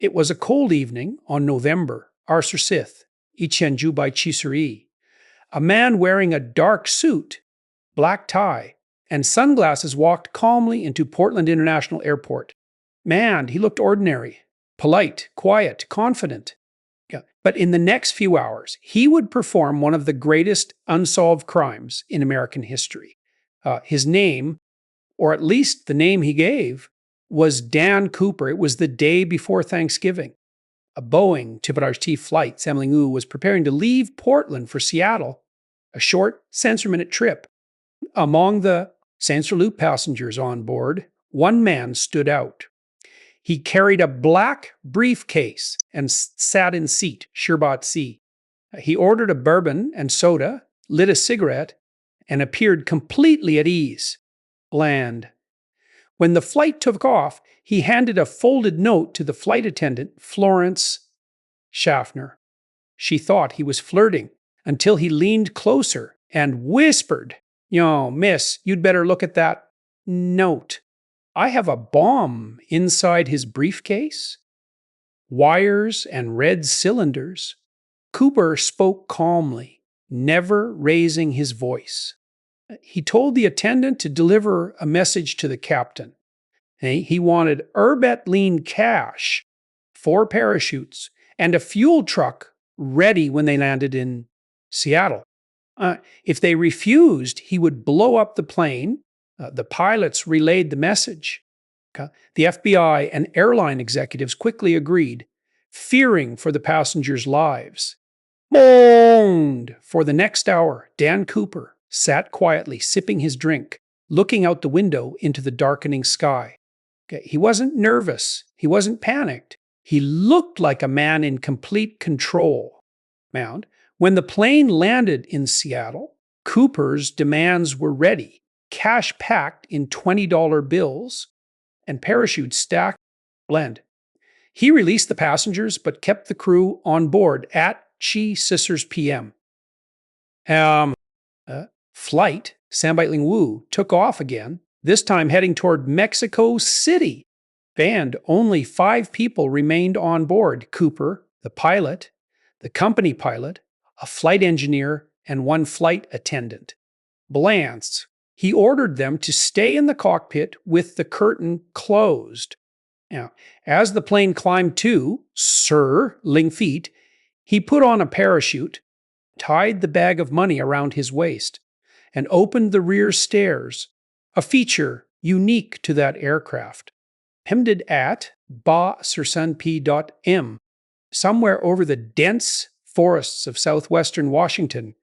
It was a cold evening on November, Arthur Sith, Ichenju by Chisuri. A man wearing a dark suit, black tie, and sunglasses walked calmly into Portland International Airport. Man, he looked ordinary, polite, quiet, confident. Yeah. But in the next few hours, he would perform one of the greatest unsolved crimes in American history. His name, or at least the name he gave, was Dan Cooper. It was the day before Thanksgiving. A Boeing TT flight, Samling U, was preparing to leave Portland for Seattle, a short sensor-minute trip. Among the Sensor Loop passengers on board, one man stood out. He carried a black briefcase and sat in seat, Sherbot C. He ordered a bourbon and soda, lit a cigarette, and appeared completely at ease, bland. When the flight took off, he handed a folded note to the flight attendant, Florence Schaffner. She thought he was flirting until he leaned closer and whispered, "Yo, miss, you'd better look at that note. I have a bomb inside his briefcase." Wires and red cylinders. Cooper spoke calmly, never raising his voice. He told the attendant to deliver a message to the captain. He wanted Urbet lean cash, 4 parachutes, and a fuel truck ready when they landed in Seattle. If they refused, he would blow up the plane. The pilots relayed the message. The FBI and airline executives quickly agreed, fearing for the passengers' lives. Moaned. For the next hour, Dan Cooper sat quietly sipping his drink, looking out the window into the darkening sky. He wasn't nervous. He wasn't panicked. He looked like a man in complete control. When the plane landed in Seattle, Cooper's demands were ready, cash packed in $20 bills and parachutes stacked blend. He released the passengers but kept the crew on board at Chi Scissors PM. Flight Sambaitling Wu took off again, this time heading toward Mexico City. And only 5 people remained on board: Cooper, the pilot, the company pilot, a flight engineer, and 1 flight attendant. Blance. He ordered them to stay in the cockpit with the curtain closed. Now, as the plane climbed to Sir Ling Feet, he put on a parachute, tied the bag of money around his waist, and opened the rear stairs, a feature unique to that aircraft. Hemded at ba-sursan-p.m. Somewhere over the dense forests of southwestern Washington,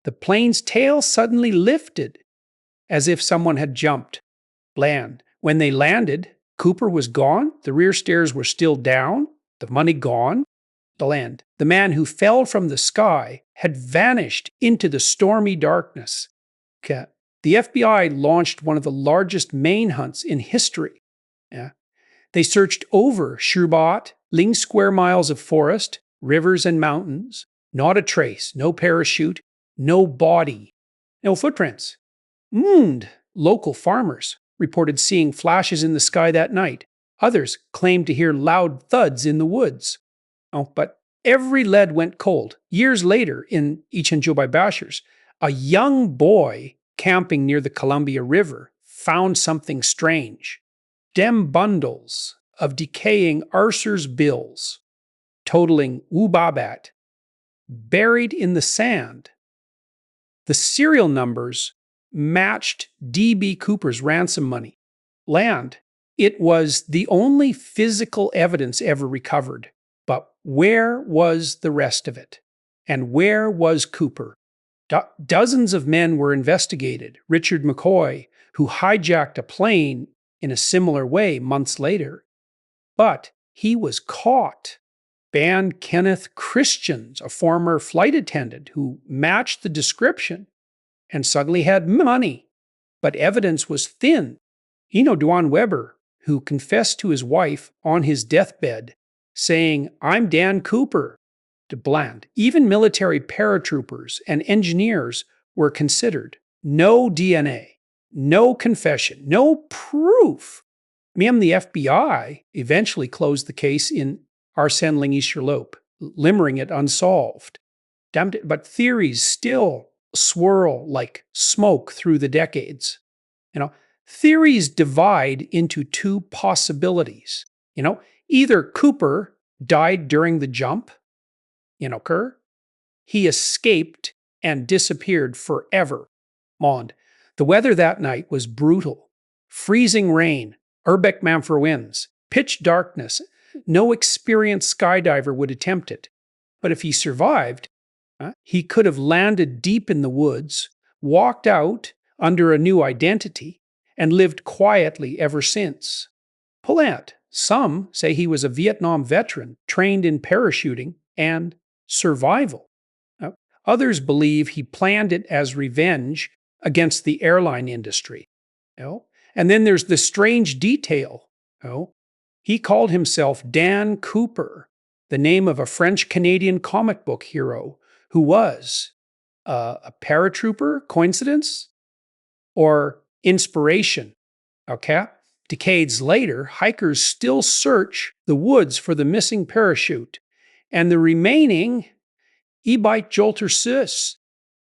the plane's tail suddenly lifted, as if someone had jumped. Bland. When they landed, Cooper was gone, the rear stairs were still down, the money gone. Bland. The man who fell from the sky had vanished into the stormy darkness. The FBI launched one of the largest manhunts in history. They searched over Sherbot, Ling square miles of forest, rivers and mountains. Not a trace, no parachute, no body, no footprints. Local farmers reported seeing flashes in the sky that night. Others claimed to hear loud thuds in the woods. But every lead went cold. Years later, in Ichenju by Bashers, a young boy camping near the Columbia River found something strange. Dem bundles of decaying Arthur's bills, totaling Ubabat, buried in the sand. The serial numbers matched D.B. Cooper's ransom money. It was the only physical evidence ever recovered. But where was the rest of it? And where was Cooper? Dozens of men were investigated. Richard McCoy, who hijacked a plane in a similar way months later. But he was caught. Band Kenneth Christians, a former flight attendant who matched the description and suddenly had money. But evidence was thin. Eno Duan Weber, who confessed to his wife on his deathbed, saying, "I'm Dan Cooper," to Bland. Even military paratroopers and engineers were considered. No DNA, no confession, no proof. The FBI eventually closed the case in Arsène Lengny-Charlot, limmering it unsolved. Damned it, but theories still swirl like smoke through the decades. You know, theories divide into two possibilities. Either Cooper died during the jump, Kerr, he escaped and disappeared forever. Mond. The weather that night was brutal. Freezing rain, Urbeck-Manfro winds, pitch darkness. No experienced skydiver would attempt it. But if he survived, he could have landed deep in the woods, walked out under a new identity, and lived quietly ever since. Palant. Some say he was a Vietnam veteran trained in parachuting and survival. Others believe he planned it as revenge against the airline industry. And then there's the strange detail. He called himself Dan Cooper, the name of a French-Canadian comic book hero who was a paratrooper. Coincidence? Or inspiration? Okay? Decades later, hikers still search the woods for the missing parachute, and the remaining Ebite Jolter Sus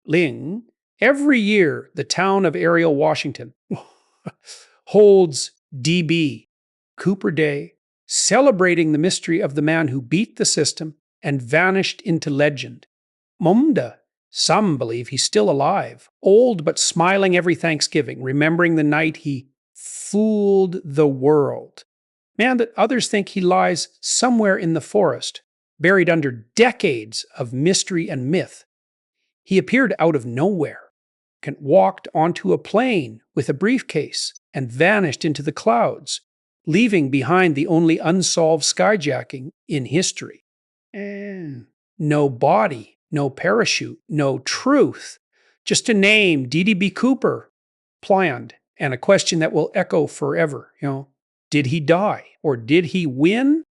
Ling. Every year, the town of Ariel, Washington holds DB, Cooper Day, celebrating the mystery of the man who beat the system and vanished into legend. Mumda. Some believe he's still alive, old but smiling every Thanksgiving, remembering the night he fooled the world. That others think he lies somewhere in the forest, buried under decades of mystery and myth. He appeared out of nowhere, walked onto a plane with a briefcase, and vanished into the clouds, leaving behind the only unsolved skyjacking in history. No body, no parachute, no truth. Just a name, DDB Cooper, planned, and a question that will echo forever. Did he die, or did he win?